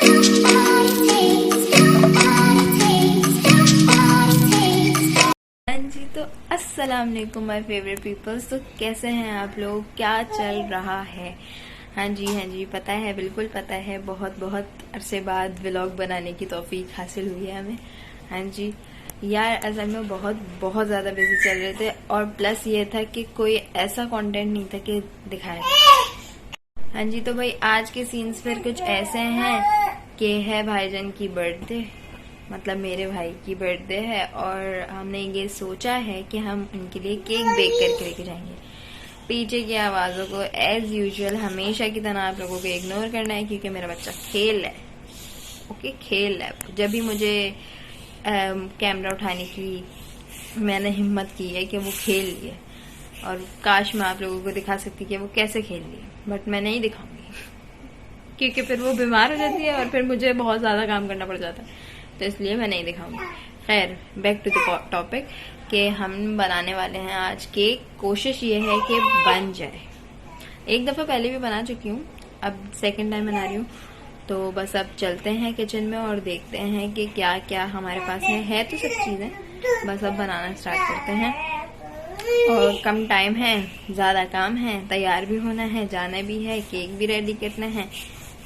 जी तो अस्सलाम वालेकुम माय फेवरेट पीपल्स। तो कैसे हैं आप लोग, क्या चल रहा है? हाँ जी पता है, बिल्कुल पता है। बहुत बहुत अरसे बाद व्लॉग बनाने की तौफीक हासिल हुई है हमें। हाँ जी यार, असल में बहुत ज़्यादा बिजी चल रहे थे, और प्लस ये था कि कोई ऐसा कंटेंट नहीं था कि दिखाया था। हाँ जी, तो भाई आज के सीन्स फिर कुछ ऐसे हैं कि है भाईजान की बर्थडे, मतलब मेरे भाई की बर्थडे है, और हमने ये सोचा है कि हम उनके लिए केक बेक करके लेके जाएंगे। पीछे की आवाज़ों को एज यूजुअल हमेशा की तरह आप लोगों को इग्नोर करना है, क्योंकि मेरा बच्चा खेल है। ओके, खेल है। जब भी मुझे कैमरा उठाने की मैंने हिम्मत की है कि वो खेल लिए, और काश मैं आप लोगों को दिखा सकती कि वो कैसे खेल लिए, बट मैं नहीं दिखाऊंगी क्योंकि फिर वो बीमार हो जाती है और फिर मुझे बहुत ज़्यादा काम करना पड़ जाता है, तो इसलिए मैं नहीं दिखाऊंगी। खैर, बैक टू द टॉपिक कि हम बनाने वाले हैं आज केक। कोशिश ये है कि बन जाए। एक दफ़ा पहले भी बना चुकी हूँ, अब सेकंड टाइम बना रही हूँ। तो बस अब चलते हैं किचन में और देखते हैं कि क्या क्या हमारे पास है तो सब चीज़ें, बस अब बनाना स्टार्ट करते हैं। और कम टाइम है, ज़्यादा काम है, तैयार भी होना है, जाना भी है, केक भी रेडी करना है।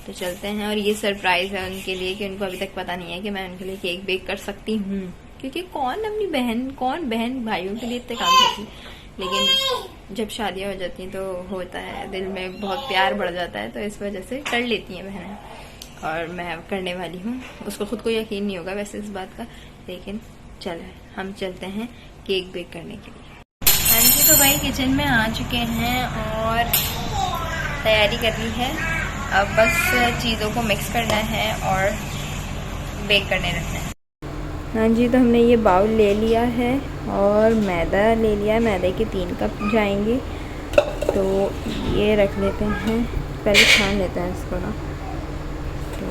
तो चलते हैं। और ये सरप्राइज है उनके लिए कि उनको अभी तक पता नहीं है कि मैं उनके लिए केक बेक कर सकती हूँ, क्योंकि कौन बहन भाइयों के लिए इतने काम करती है। लेकिन जब शादियाँ हो जाती हैं तो होता है, दिल में बहुत प्यार बढ़ जाता है, तो इस वजह से कर लेती हैं बहनें, और मैं करने वाली हूँ। उसको खुद को यकीन नहीं होगा वैसे इस बात का, लेकिन चलो हम चलते हैं केक बेक करने के लिए। हाँ जी, तो भाई किचन में आ चुके हैं और तैयारी करनी है। अब बस चीज़ों को मिक्स करना है और बेक करने रखना है। हाँ जी, तो हमने ये बाउल ले लिया है और मैदा ले लिया है। मैदे के 3 कप जाएंगे, तो ये रख लेते हैं। पहले छान लेते हैं इसको ना। तो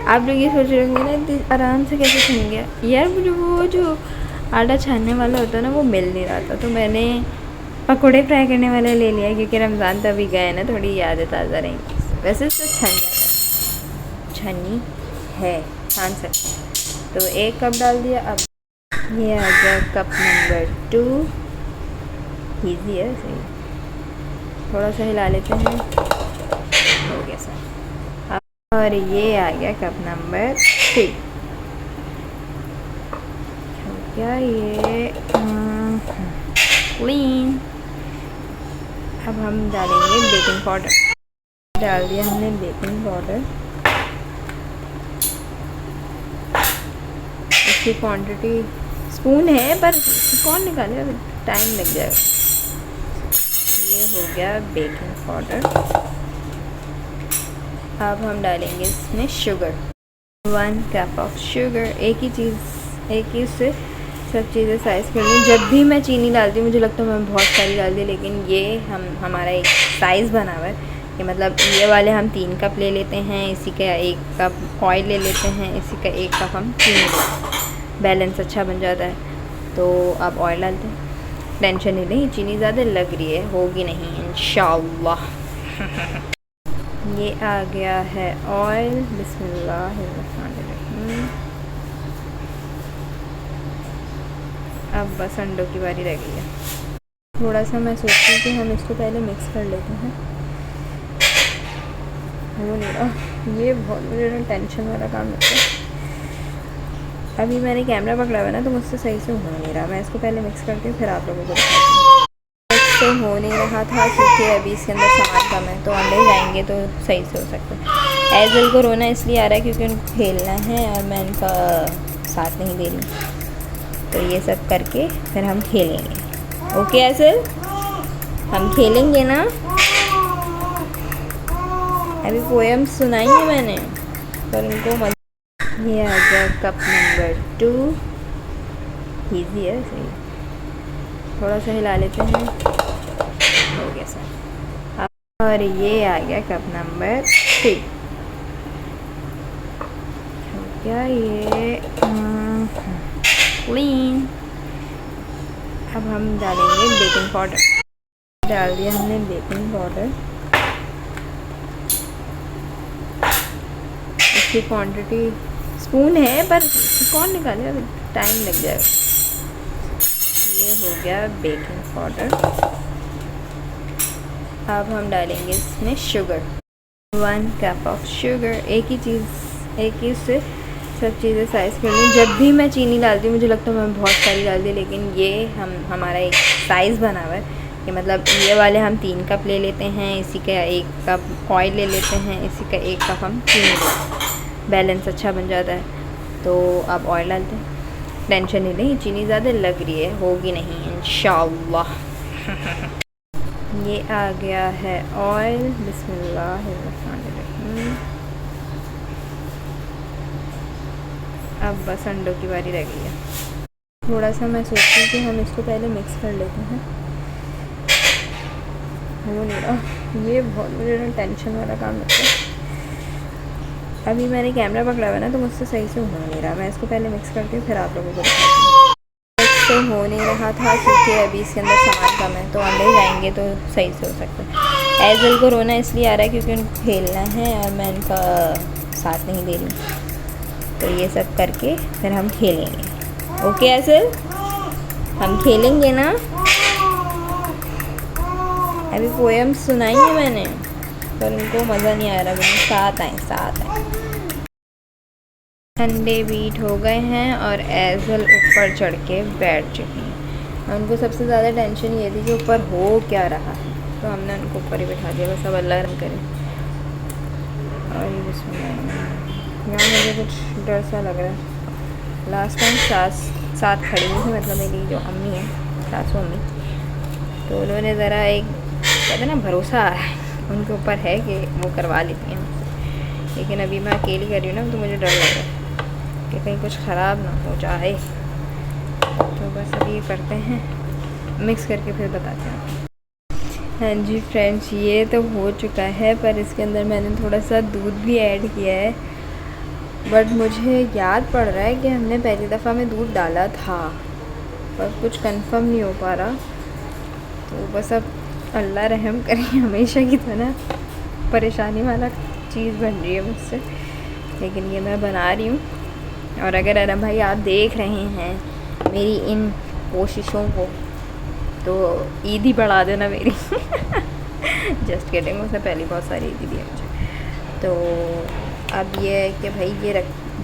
आप लोग ये सोच रहे होंगे ना आराम से कैसे छानेंगे यार, मुझे वो जो आटा छानने वाला होता है ना वो मिल नहीं रहा था, तो मैंने पकोड़े फ्राई करने वाला ले लिया, क्योंकि रमज़ान तो अभी गए ना, थोड़ी यादें ताज़ा रहेंगी। वैसे तो छन जाता, छन्नी है, छान सकते। तो 1 कप डाल दिया। अब ये आ गया कप नंबर 2। ईजी है, सही। थोड़ा सा हिला लेते हैं, हो गया सर। और ये आ गया कप नंबर 3। हो गया ये क्लीन। अब हम डालेंगे बेकिंग पाउडर। डाल दिया हमने बेकिंग पाउडर। इसकी क्वांटिटी स्पून है, पर कौन निकाले, अभी टाइम लग जाएगा। ये हो गया बेकिंग पाउडर। अब हम डालेंगे इसमें शुगर, 1 कप ऑफ शुगर। एक ही से सब चीज़ें साइज़ कर ली। जब भी मैं चीनी डालती हूँ मुझे लगता है मैं बहुत सारी डाल दी, लेकिन ये हमारा एक साइज़ बना हुआ है कि मतलब ये वाले हम 3 कप ले लेते हैं, इसी का 1 कप ऑयल ले लेते हैं, इसी का 1 कप हम चीनी लेते हैं, बैलेंस अच्छा बन जाता है। तो अब ऑयल डालते हैं। टेंशन नहीं लें, चीनी ज़्यादा लग रही है, होगी नहीं इंशाल्लाह। ये आ गया है ऑयल। बिस्मिल्लाहिर्रहमानिर्रहीम। अब बस अंडों की बारी रह गई है। थोड़ा सा मैं सोचती हूँ कि हम इसको पहले मिक्स कर लेते हैं। हो नहीं रहा, ये बहुत मुझे ना टेंशन वाला काम लगता है। अभी मैंने कैमरा पकड़ा हुआ ना, तो मुझसे सही से हो नहीं रहा। मैं इसको पहले मिक्स करती हूँ, फिर आप लोगों को दिखाती हूँ। तो हो नहीं रहा था क्योंकि अभी इसके अंदर सामान कम है, तो अंदर जाएंगे तो सही से हो सकता है। एजल को रोना इसलिए आ रहा है क्योंकि उनको खेलना है और मैं उनका साथ नहीं दे रही। तो ये सब करके फिर हम खेलेंगे। ओके एजल, हम खेलेंगे ना। अभी पोएम सुनाई है मैंने, पर उनको मजा। ये आ गया कप नंबर 2। ईजी है, सही। थोड़ा सा हिला लेते हैं, हो गया सर। और ये आ गया कप नंबर 3। हो गया ये क्लीन। अब हम डालेंगे बेकिंग पाउडर। डाल दिया हमने बेकिंग पाउडर। अच्छी क्वांटिटी स्पून है पर कौन निकाले, टाइम लग जाएगा। ये हो गया बेकिंग पाउडर। अब हम डालेंगे इसमें शुगर, 1 कप ऑफ शुगर। एक ही से सब चीज़ें साइज़ कर ली। जब भी मैं चीनी डालती हूँ मुझे लगता है मैं बहुत सारी डाल दी, लेकिन ये हमारा एक साइज़ बना हुआ है कि मतलब ये वाले हम 3 कप ले लेते हैं, इसी का 1 कप ऑयल ले लेते हैं, इसी का 1 कप हम चीनी लेते हैं, बैलेंस अच्छा बन जाता है। तो अब ऑयल डालते हैं। टेंशन नहीं लें, चीनी ज़्यादा लग रही है, होगी नहीं इंशाल्लाह। ये आ गया है ऑयल। बिस्मिल्लाहिर्रहमानिर्रहीम। अब बस अंडों की बारी रह गई है। थोड़ा सा मैं सोचती हूँ कि हम इसको पहले मिक्स कर लेते हैं। हो नहीं रहा, ये बहुत मुझे टेंशन वाला काम लगता है। अभी मैंने कैमरा पकड़ा हुआ ना तो मुझसे सही से हो नहीं रहा। मैं इसको पहले मिक्स करती हूँ फिर आप लोगों को दिखाती हूँ। तो हो नहीं रहा था क्योंकि अभी इसके अंदर सामान कम है, तो अंदर जाएंगे तो सही से हो सकता है। एजल को रोना इसलिए आ रहा है क्योंकि उनको खेलना है और मैं उनका साथ नहीं दे रही। तो ये सब करके फिर हम खेलेंगे। ओके एजल, हम खेलेंगे ना। अभी पोएम सुनाई है मैंने पर उनको मज़ा नहीं आ रहा। मैंने साथ आए। अंडे बीट हो गए हैं और एजल ऊपर चढ़ के बैठ चुकी हैं। उनको सबसे ज़्यादा टेंशन ये थी कि ऊपर हो क्या रहा है, तो हमने उनको ऊपर ही बैठा दिया। बस अब अल्लाह रहम करे। और ये यहाँ मुझे कुछ डर सा लग रहा है। लास्ट टाइम साथ खड़ी हुई थी, मतलब मेरी जो अम्मी है, सासू अम्मी, तो उन्होंने ज़रा एक कहते ना भरोसा उनके ऊपर है कि वो करवा लेती हैं। लेकिन अभी मैं अकेली कर रही हूँ ना तो मुझे डर लग रहा है कि कहीं कुछ ख़राब ना हो जाए। तो बस अभी ये करते हैं, मिक्स करके फिर बताते हैं। हाँ जी फ्रेंड्स, ये तो हो चुका है पर इसके अंदर मैंने थोड़ा सा दूध भी ऐड किया है। बट मुझे याद पड़ रहा है कि हमने पहली दफ़ा में दूध डाला था पर कुछ कंफर्म नहीं हो पा रहा। तो बस अब अल्लाह रहम करे, हमेशा की तरह परेशानी वाला चीज़ बन रही है मुझसे, लेकिन ये मैं बना रही हूँ। और अगर अरम भाई आप देख रहे हैं मेरी इन कोशिशों को तो ईद ही बढ़ा देना मेरी। जस्ट किडिंग, उसने पहले बहुत सारी ईद दी है मुझे। तो अब ये है कि भाई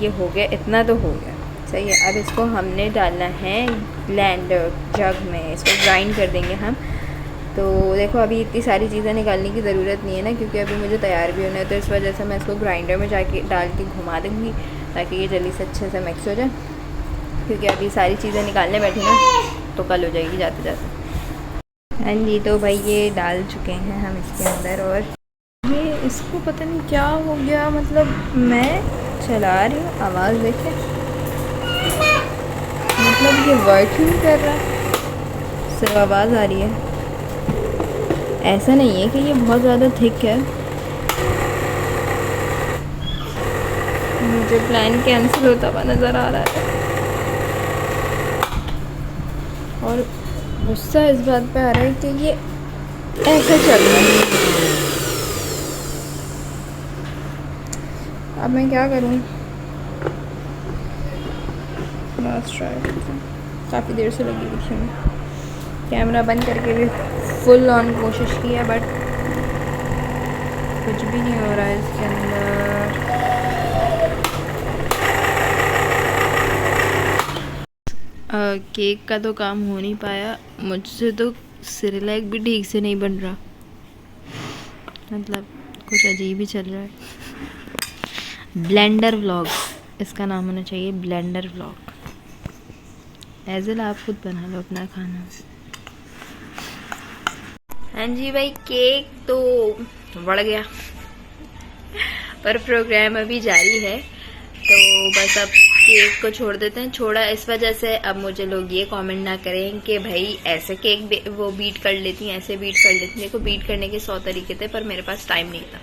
ये हो गया, इतना तो हो गया सही है। अब इसको हमने डालना है ब्लेंडर जग में, इसको ग्राइंड कर देंगे हम। तो देखो अभी इतनी सारी चीज़ें निकालने की ज़रूरत नहीं है ना, क्योंकि अभी मुझे तैयार भी होना है। तो इस वजह से मैं इसको ग्राइंडर में जाके डाल के घुमा दूँगी ताकि ये जल्दी से अच्छे से मिक्स हो जाए, क्योंकि अभी सारी चीज़ें निकालने बैठी ना तो कल हो जाएगी जाते जाते। हाँ जी, तो भाई ये डाल चुके हैं हम इसके अंदर। और ये इसको पता नहीं क्या हो गया, मतलब मैं चला रही हूँ, आवाज़ देखे, मतलब ये वर्क ही नहीं कर रहा, सिर्फ आवाज़ आ रही है। ऐसा नहीं है कि ये बहुत ज़्यादा थिक है। मुझे प्लान कैंसिल होता हुआ नज़र आ रहा है और गुस्सा इस बात पे आ रहा है कि ये ऐसे चल रहा है। अब मैं क्या करूँ? लास्ट ट्राई करते हैं। काफ़ी देर से लगी हुई थी मैं, कैमरा बंद करके भी फुल ऑन कोशिश की है बट कुछ भी नहीं हो रहा है इसके अंदर। केक का तो काम हो नहीं पाया मुझसे, तो सिरेलैक भी ठीक से नहीं बन रहा, मतलब कुछ अजीब ही चल रहा है। ब्लेंडर व्लॉग इसका नाम होना चाहिए, ब्लेंडर व्लॉग। एजल आप खुद बना लो अपना खाना। हाँ जी भाई, केक तो बढ़ गया पर प्रोग्राम अभी जारी है, तो बस अब केक को छोड़ देते हैं। छोड़ा इस वजह से अब मुझे लोग ये कमेंट ना करें कि भाई ऐसे केक वो बीट कर लेती हैं, ऐसे बीट कर लेती हैं। देखो बीट करने के 100 तरीके थे पर मेरे पास टाइम नहीं था,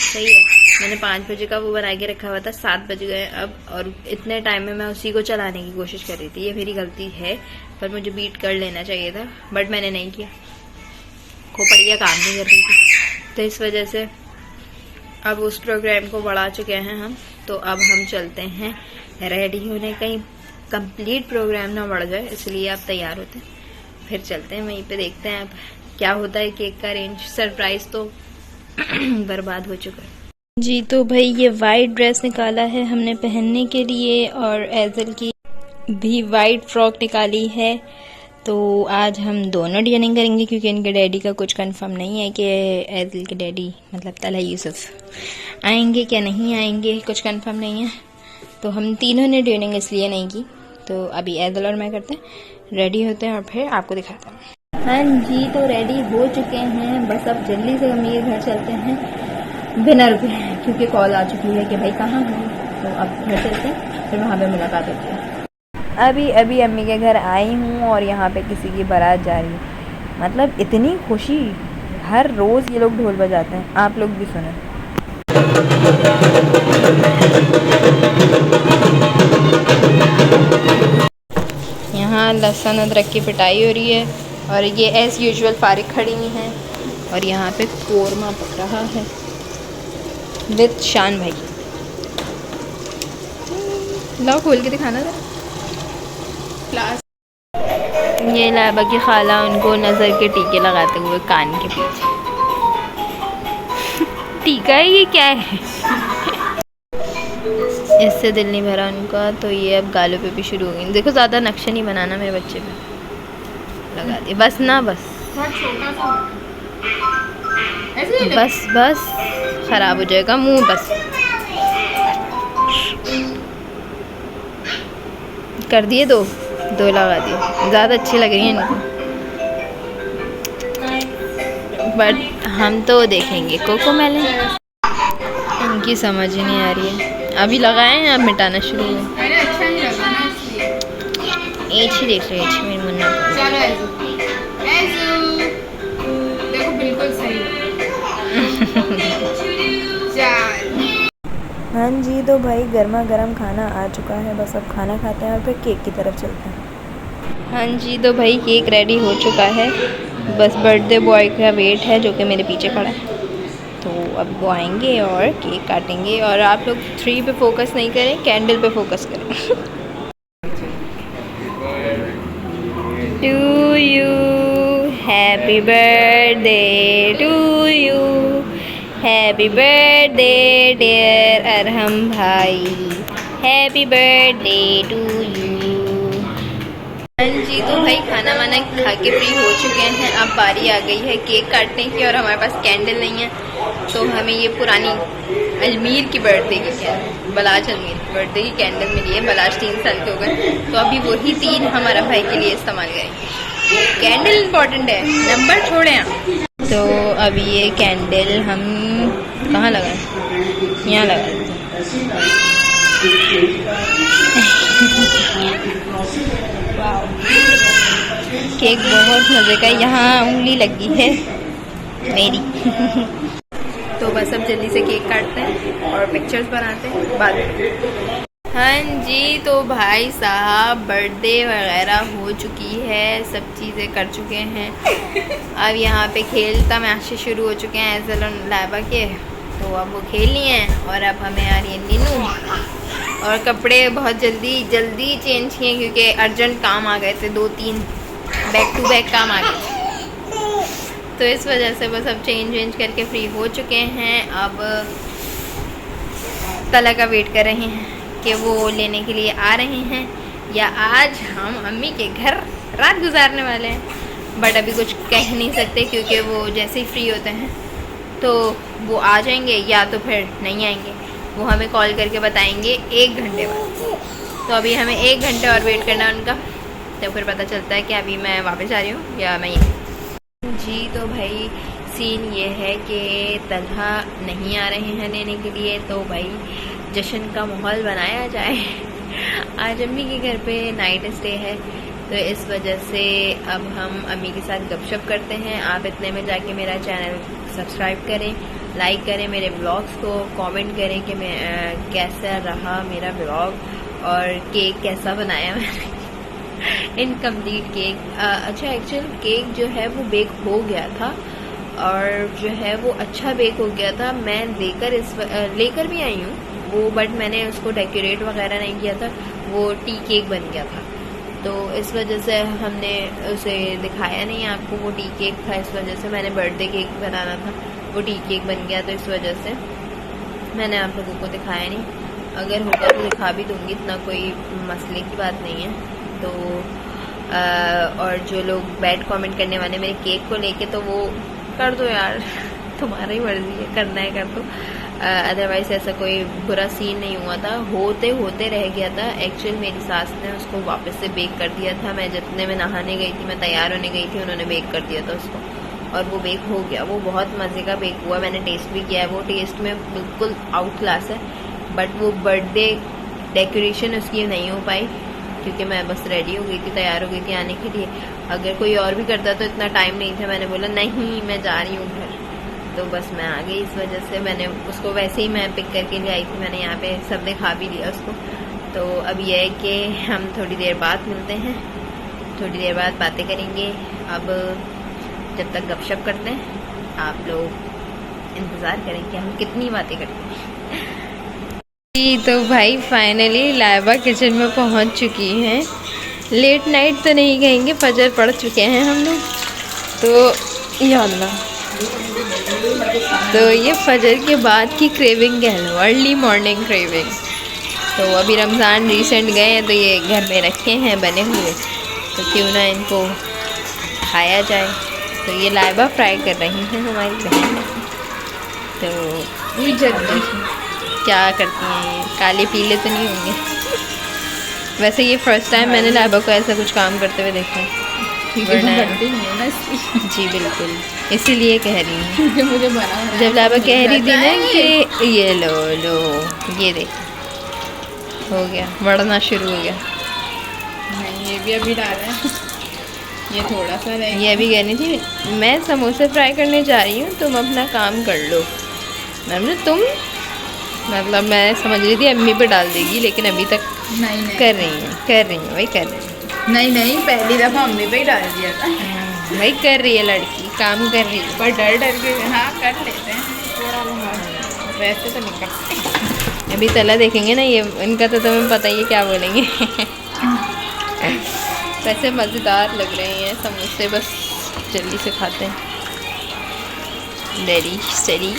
सही है। मैंने 5 बजे का वो बना के रखा हुआ था, 7 बज गए अब, और इतने टाइम में मैं उसी को चलाने की कोशिश कर रही थी। ये मेरी गलती है, पर मुझे बीट कर लेना चाहिए था बट मैंने नहीं किया, खोपड़िया काम नहीं कर रही थी। तो इस वजह से अब उस प्रोग्राम को बढ़ा चुके हैं हम तो अब हम चलते हैं रेडी होने, कहीं कंप्लीट प्रोग्राम ना बढ़ जाए, इसलिए आप तैयार होते हैं, फिर चलते हैं वहीं पे, देखते हैं अब क्या होता है। केक का अरेंज, सरप्राइज तो बर्बाद हो चुका है जी। तो भाई ये वाइट ड्रेस निकाला है हमने पहनने के लिए, और एजल की भी वाइट फ्रॉक निकाली है। तो आज हम दोनों डिजाइनिंग करेंगे, क्योंकि इनके डैडी का कुछ कंफर्म नहीं है कि एजल के डैडी मतलब तलहा यूसुफ आएंगे क्या नहीं आएंगे, कुछ कंफर्म नहीं है। तो हम तीनों ने डिजाइनिंग इसलिए नहीं की। तो अभी एजल और मैं करते हैं, रेडी होते हैं और फिर आपको दिखाते हैं। हाँ जी, तो रेडी हो चुके हैं, बस अब जल्दी से अम्मी के घर चलते हैं बिना रुके, क्योंकि कॉल आ चुकी है कि भाई कहाँ हो। तो अब घर चलते हैं, फिर वहाँ पे मुलाकात होती है। अभी अम्मी के घर आई हूँ और यहाँ पे किसी की बारात जा रही है। मतलब इतनी खुशी, हर रोज़ ये लोग ढोल बजाते हैं, आप लोग भी सुने। यहाँ लहसुन अदरक की पिटाई हो रही है, और ये एज़ यूजुअल फारिग खड़ी हुई हैं, और यहाँ पे कोरमा पक रहा है विद शान भाई। लाओ खोल के दिखाना था क्लास। ये लाबा की खाला उनको नज़र के टीके लगाते हुए कान के पीछे। टीका है ये क्या है? इससे दिल नहीं भरा उनका, तो ये अब गालों पे भी शुरू हो गई। देखो ज़्यादा नक्शा नहीं बनाना मेरे बच्चे पे, लगा दिए बस ना, बस बस बस खराब हो जाएगा मुंह, बस कर दिए, दो लगा दिए, ज़्यादा अच्छी लग रही हैं इनको, बट हम तो देखेंगे कोको मेलन। इनकी समझ ही नहीं आ रही है, अभी लगाए हैं, अब मिटाना शुरू हो। अच्छा नहीं लगा ना, इसलिए एच ही देख रहे हैं, मेरी मुन्ना देखो बिल्कुल सही। हाँ जी, तो भाई गर्मा गर्म खाना आ चुका है, बस अब खाना खाते हैं और फिर केक की तरफ चलते हैं। हाँ जी, तो भाई केक रेडी हो चुका है, बस बर्थडे बॉय का वेट है जो कि मेरे पीछे खड़ा है। तो अब वो आएंगे और केक काटेंगे, और आप लोग 3 पे फोकस नहीं करें, कैंडल पे फोकस करें। To you happy birthday, to you happy birthday dear Arham भाई, हैप्पी बर्थडे टू यू। हाँ जी, तो भाई खाना वाना खा के फ्री हो चुके हैं, अब बारी आ गई है केक काटने की, और हमारे पास कैंडल नहीं है, तो हमें ये पुरानी अजमीर की बर्थडे की बलाज अजमीर की बर्थडे की कैंडल मिली है। बलाज 3 साल के हो गए, तो अभी वही 3 हमारा भाई के लिए इस्तेमाल करेंगे। कैंडल इम्पोर्टेंट है, नंबर छोड़े आप। तो अभी ये कैंडल हम कहाँ लगाएं? यहाँ लगाएं। केक बहुत मज़े का, यहाँ उंगली लगी है मेरी। तो बस अब जल्दी से केक काटते हैं और पिक्चर्स बनाते हैं बाद में। हाँ जी, तो भाई साहब बर्थडे वगैरह हो चुकी है, सब चीज़ें कर चुके हैं। अब यहाँ पे खेल तमाशे शुरू हो चुके हैं एज़ल और लाइबा के, तो अब वो खेल लिए हैं, और अब हमें आ रही है नीनू। और कपड़े बहुत जल्दी चेंज किए, क्योंकि अर्जेंट काम आ गए थे, 2-3 बैक टू बैक काम आ गए, तो इस वजह से बस अब चेंज करके फ्री हो चुके हैं। अब तला का वेट कर रहे हैं कि वो लेने के लिए आ रहे हैं, या आज हम अम्मी के घर रात गुजारने वाले हैं। बट अभी कुछ कह नहीं सकते, क्योंकि वो जैसे ही फ्री होते हैं तो वो आ जाएंगे, या तो फिर नहीं आएंगे, वो हमें कॉल करके बताएंगे 1 घंटे बाद। तो अभी हमें 1 घंटे और वेट करना है उनका, तो फिर पता चलता है कि अभी मैं वापस आ रही हूँ या मैं यहीं। जी, तो भाई सीन ये है कि तलहा नहीं आ रहे हैं लेने के लिए, तो भाई जश्न का माहौल बनाया जाए। आज अम्मी के घर पे नाइट स्टे है, तो इस वजह से अब हम अम्मी के साथ गपशप करते हैं। आप इतने में जाके मेरा चैनल सब्सक्राइब करें, लाइक करें, मेरे ब्लॉग्स को कमेंट करें कि मैं कैसा रहा मेरा ब्लॉग और केक कैसा बनाया मैंने। Incomplete cake. अच्छा, एक्चुअल केक जो है वो बेक हो गया था, और जो है वो अच्छा बेक हो गया था। मैं लेकर भी आई हूँ वो, बट मैंने उसको डेकोरेट वगैरह नहीं किया था, वो टी केक बन गया था। तो इस वजह से हमने उसे दिखाया नहीं आपको, वो टी केक था, इस वजह से मैंने बर्थडे केक बनाना था, वो टी केक बन गया, तो इस वजह से मैंने आप लोगों को दिखाया नहीं। अगर होगा तो दिखा भी दूँगी, इतना कोई मसले की बात नहीं है। तो और जो लोग बैड कमेंट करने वाले मेरे केक को लेके, तो वो कर दो यार तुम्हारी ही मर्जी है, करना है कर दो। अदरवाइज़ ऐसा कोई बुरा सीन नहीं हुआ था, होते होते रह गया था। एक्चुअल मेरी सास ने उसको वापस से बेक कर दिया था। मैं जितने में नहाने गई थी, मैं तैयार होने गई थी, उन्होंने बेक कर दिया था उसको, और वो बेक हो गया। वो बहुत मज़े का बेक हुआ, मैंने टेस्ट भी किया है, वो टेस्ट में बिल्कुल आउट क्लास है। बट वो बर्थडे डेकोरेशन उसकी नहीं हो पाई, क्योंकि मैं बस रेडी हो गई थी, तैयार हो गई थी आने के लिए। अगर कोई और भी करता तो इतना टाइम नहीं था। मैंने बोला नहीं मैं जा रही हूँ घर, तो बस मैं आ गई। इस वजह से मैंने उसको वैसे ही मैं पिक करके ले आई थी, मैंने यहाँ पे सबने खा भी लिया उसको। तो अब यह है कि हम थोड़ी देर बाद मिलते हैं, थोड़ी देर बाद बातें करेंगे। अब जब तक गपशप करते हैं, आप लोग इंतज़ार करें कि हम कितनी बातें करते हैं। तो भाई फाइनली लाइबा किचन में पहुंच चुकी हैं। लेट नाइट तो नहीं कहेंगे, फजर पड़ चुके हैं हम लोग। तो या अल्लाह, तो ये फजर के बाद की क्रेविंग कह लो, अर्ली मॉर्निंग क्रेविंग। तो अभी रमज़ान रिसेंट गए हैं, तो ये घर में रखे हैं बने हुए, तो क्यों ना इनको खाया जाए। तो ये लाइबा फ्राई कर रही हैं हमारी बहन। तो ये जल्दी क्या करती हैं ये, काले पीले तो नहीं होंगे। वैसे ये फर्स्ट टाइम मैंने लाइबा को ऐसा कुछ काम करते हुए देखा है। जी बिल्कुल, इसीलिए कह रही हूँ। मुझे बना जब लाइबा कह रही थी ना कि ये लो लो, ये देख हो गया, बढ़ना शुरू हो गया। नहीं ये भी अभी डाला है, ये थोड़ा सा रहेगा। ये अभी कहनी थी मैं समोसे फ्राई करने जा रही हूँ, तुम अपना काम कर लो। मतलब तुम, मतलब मैं समझ रही थी अम्मी पे डाल देगी, लेकिन अभी तक नहीं कर रही हूँ भाई, कर रही हूँ। नहीं पहली दफ़ा अम्मी पे ही डाल दिया था। भाई कर रही है लड़की, काम कर रही है, पर डर के हाँ कर लेते हैं थोड़ा बहुत, वैसे तो नहीं करते। अभी तला देखेंगे ना ये, इनका तो तुम्हें पता ही है क्या बोलेंगे। वैसे मज़ेदार लग रहे हैं समोसे, बस जल्दी से खाते हैं। डेरी सरी।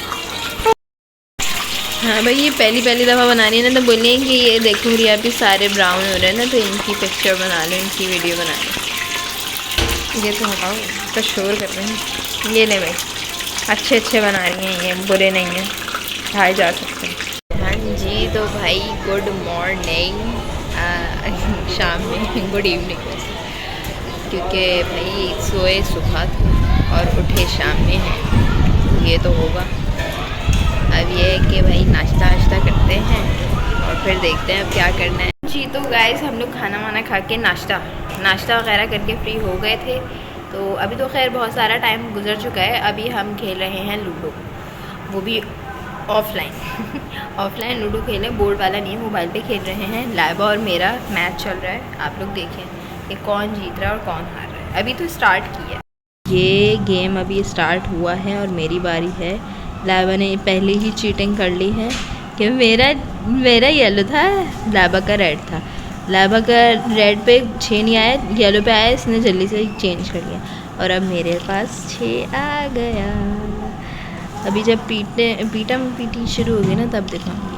हाँ भाई ये पहली दफ़ा बना रही है ना, तो बोलेंगे कि ये देखो रिया भी सारे ब्राउन हो रहे हैं ना, तो इनकी पिक्चर बना लो, इनकी वीडियो बना लो। ये तो हटाओ, तो शोर कर रहे हैं। ये ले भाई, अच्छे बना रही हैं ये, बुरे नहीं हैं, खाए जा सकते हैं। हाँ जी, तो भाई गुड मॉर्निंग, शाम में गुड इवनिंग, क्योंकि भाई सोए सुबह थे और उठे शाम में हैं, ये तो होगा। अब ये है कि भाई नाश्ता करते हैं और फिर देखते हैं अब क्या करना है। जी तो गाइस हम लोग खाना वाना खा के नाश्ता वगैरह करके फ्री हो गए थे। तो अभी तो खैर बहुत सारा टाइम गुजर चुका है। अभी हम खेल रहे हैं लूडो, वो भी ऑफलाइन। ऑफलाइन लूडो खेलें, बोर्ड वाला नहीं है, मोबाइल पे खेल रहे हैं। लाइबा और मेरा मैच चल रहा है, आप लोग देखें कि कौन जीत रहा है और कौन हार रहा है। अभी तो स्टार्ट किया, ये गेम अभी स्टार्ट हुआ है और मेरी बारी है। लाइबा ने पहले ही चीटिंग कर ली है कि मेरा येलो था, लाइबा का रेड था। लाइबा का रेड पे 6 नहीं आया, येलो पे आया, इसने जल्दी से चेंज कर लिया और अब मेरे पास 6 आ गया। अभी जब पीटी शुरू होगी ना तब दिखाऊंगी।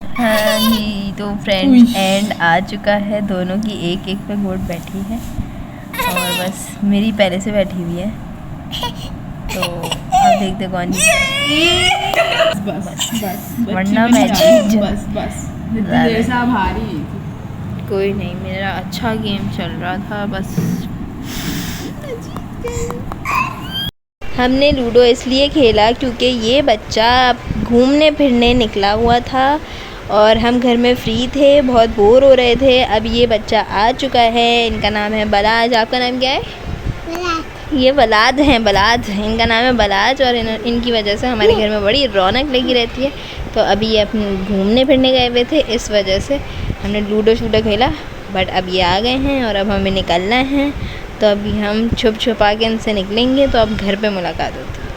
हाँ जी तो फ्रेंड्स एंड आ चुका है, दोनों की एक पे वोट बैठी है और बस मेरी पहले से बैठी हुई है। तो अब देखते कौन बस वरना मैं जीत बस जैसा भारी कोई नहीं, मेरा अच्छा गेम चल रहा था। बस हमने लूडो इसलिए खेला क्योंकि ये बच्चा घूमने फिरने निकला हुआ था और हम घर में फ्री थे, बहुत बोर हो रहे थे। अब ये बच्चा आ चुका है, इनका नाम है बलाज। आपका नाम क्या है? ये बलाद हैं, इनका नाम है बलाज और इनकी वजह से हमारे घर में बड़ी रौनक लगी रहती है। तो अभी ये अपने घूमने फिरने गए हुए थे, इस वजह से हमने लूडो खेला। बट अब ये आ गए हैं और अब हमें निकलना है। तो अभी हम छुप छुपा के इनसे निकलेंगे, तो अब घर पे मुलाकात होती है।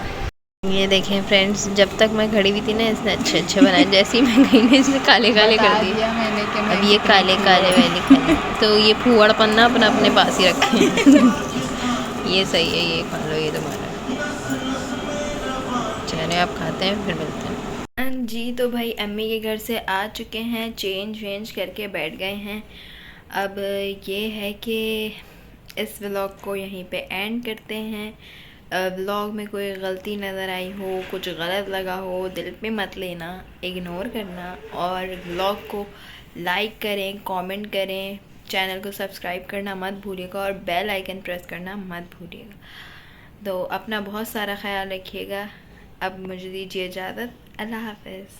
ये देखें फ्रेंड्स, जब तक मैं खड़ी हुई थी ना इसने अच्छे अच्छे बनाए, जैसे ही मैं गई ना इसने काले काले कर दिए। अब ये काले काले वाले खाने, तो ये फूहड़ पन्ना अपना अपने पास ही रखे ये सही है, ये खा लो, ये तुम्हारा। चलिए आप खाते हैं, फिर मिलते हैं। जी तो भाई अम्मी के घर से आ चुके हैं, चेंज वेंज करके बैठ गए हैं। अब ये है कि इस व्लॉग को यहीं पे एंड करते हैं। व्लॉग में कोई गलती नज़र आई हो, कुछ गलत लगा हो, दिल पे मत लेना, इग्नोर करना, और व्लॉग को लाइक करें, कमेंट करें, चैनल को सब्सक्राइब करना मत भूलिएगा और बेल आइकन प्रेस करना मत भूलिएगा। तो अपना बहुत सारा ख्याल रखिएगा। अब मुझे दीजिए इजाज़त। अल्लाह हाफ़िज़।